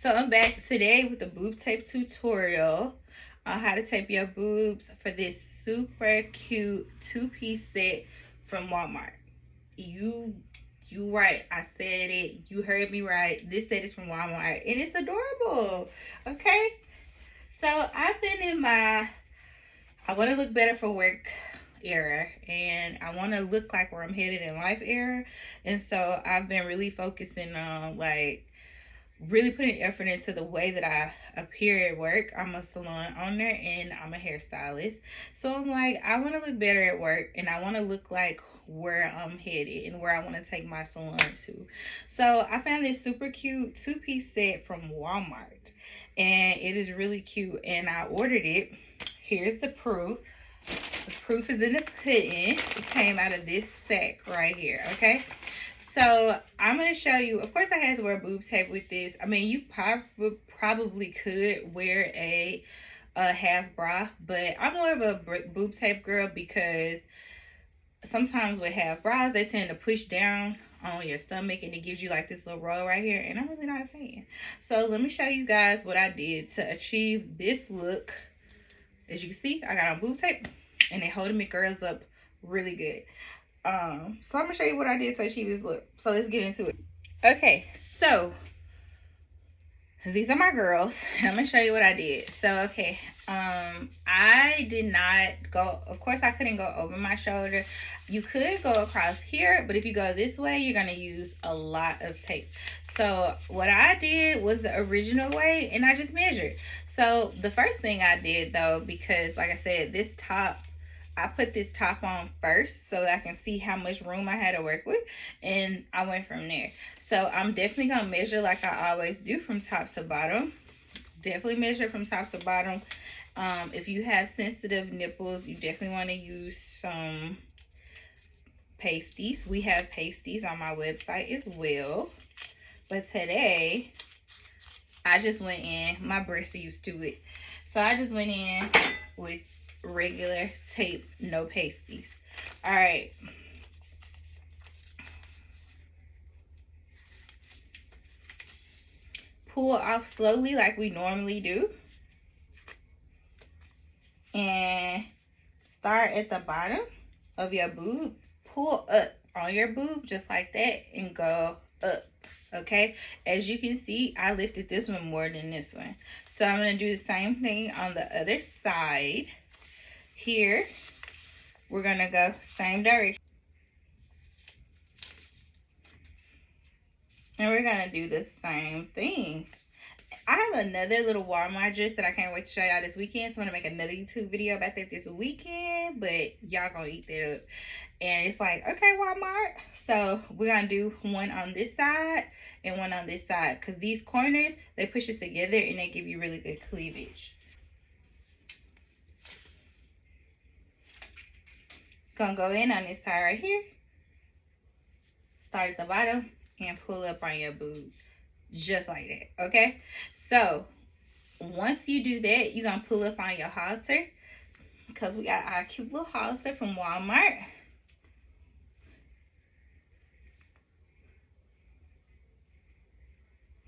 So I'm back today with a boob tape tutorial on how to tape your boobs for this super cute two-piece set from Walmart. You right, I said it. You heard me right. This set is from Walmart and it's adorable. Okay? So I've been in my I want to look better for work era, and I want to look like where I'm headed in life era. And so I've been really focusing on like really putting effort into the way that I appear at work. I'm a salon owner and I'm a hairstylist. So I'm like, I want to look better at work and I want to look like where I'm headed and where I want to take my salon to. So I found this super cute two-piece set from Walmart and it is really cute and I ordered it. Here's the proof. The proof is in the pudding. It came out of this sack right here, okay? So I'm going to show you, of course I had to wear boob tape with this. I mean, you probably could wear a half bra, but I'm more of a boob tape girl because sometimes with half bras, they tend to push down on your stomach and it gives you like this little roll right here, and I'm really not a fan. So let me show you guys what I did to achieve this look. As you can see, I got on boob tape and they holding my girls up really good. So I'm gonna show you what I did to achieve this look. So let's get into it. Okay, so these are my girls. I'm gonna show you what I did. So okay, I did not go, of course I couldn't go over my shoulder. You could go across here, but if you go this way, you're gonna use a lot of tape. So what I did was the original way and I just measured. So the first thing I did though, because like I said, this top, I put this top on first so that I can see how much room I had to work with, and I went from there. So I'm definitely gonna measure like I always do from top to bottom. Definitely measure from top to bottom. If you have sensitive nipples, you definitely want to use some pasties. We have pasties on my website as well. But today, I just went in, my breasts are used to it. So I just went in with regular tape, no pasties. All right. Pull off slowly like we normally do. And start at the bottom of your boob. Pull up on your boob just like that and go up. Okay, as you can see, I lifted this one more than this one. So I'm going to do the same thing on the other side. Here, we're going to go same direction. And we're going to do the same thing. I have another little Walmart dress that I can't wait to show y'all this weekend. So I'm going to make another YouTube video about that this weekend. But y'all going to eat that up. And it's like, okay, Walmart. So we're going to do one on this side and one on this side. Because these corners, they push it together and they give you really good cleavage. Gonna go in on this side right here. Start at the bottom and pull up on your boob. Just like that, okay? So once you do that, you're gonna pull up on your halter, because we got our cute little halter from Walmart.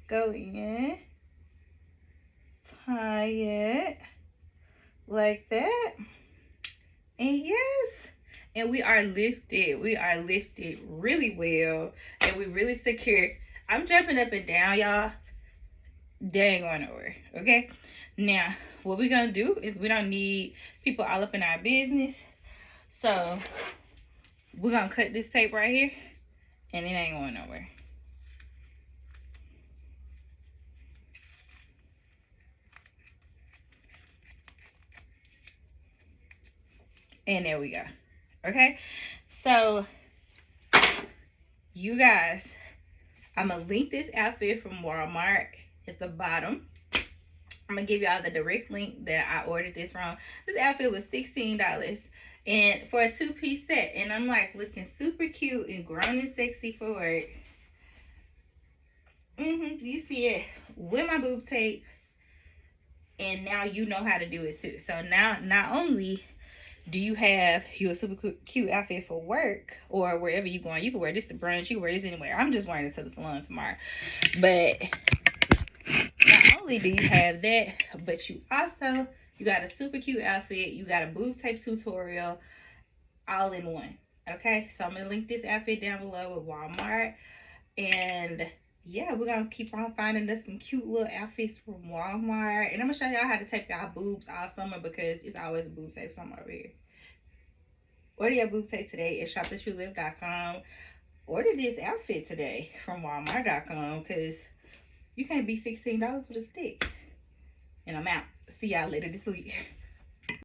Go in, tie it like that, and yes, and we are lifted really well, and we really secure. I'm jumping up and down, y'all. That ain't going nowhere, okay? Now, what we're gonna do is we don't need people all up in our business. So, we're gonna cut this tape right here, and it ain't going nowhere. And there we go, okay? So, you guys, I'm gonna link this outfit from Walmart at the bottom. I'm gonna give y'all the direct link that I ordered this from. This outfit was $16 and for a two-piece set, and I'm like looking super cute and grown and sexy for work. You see it with my boob tape, and now you know how to do it too. So now not only do you have your super cute outfit for work or wherever you're going, you can wear this to brunch, you can wear this anywhere. I'm just wearing it to the salon tomorrow. But only do you have that, but you also, you got a super cute outfit, you got a boob tape tutorial, all in one. Okay, so I'm gonna link this outfit down below with Walmart. And yeah, we're gonna keep on finding us some cute little outfits from Walmart. And I'm gonna show y'all how to tape y'all boobs all summer because it's always a boob tape somewhere over here. Order your boob tape today at shop.truelive.com. Order this outfit today from Walmart.com because you can't be $16 with a stick. And I'm out. See y'all later this week.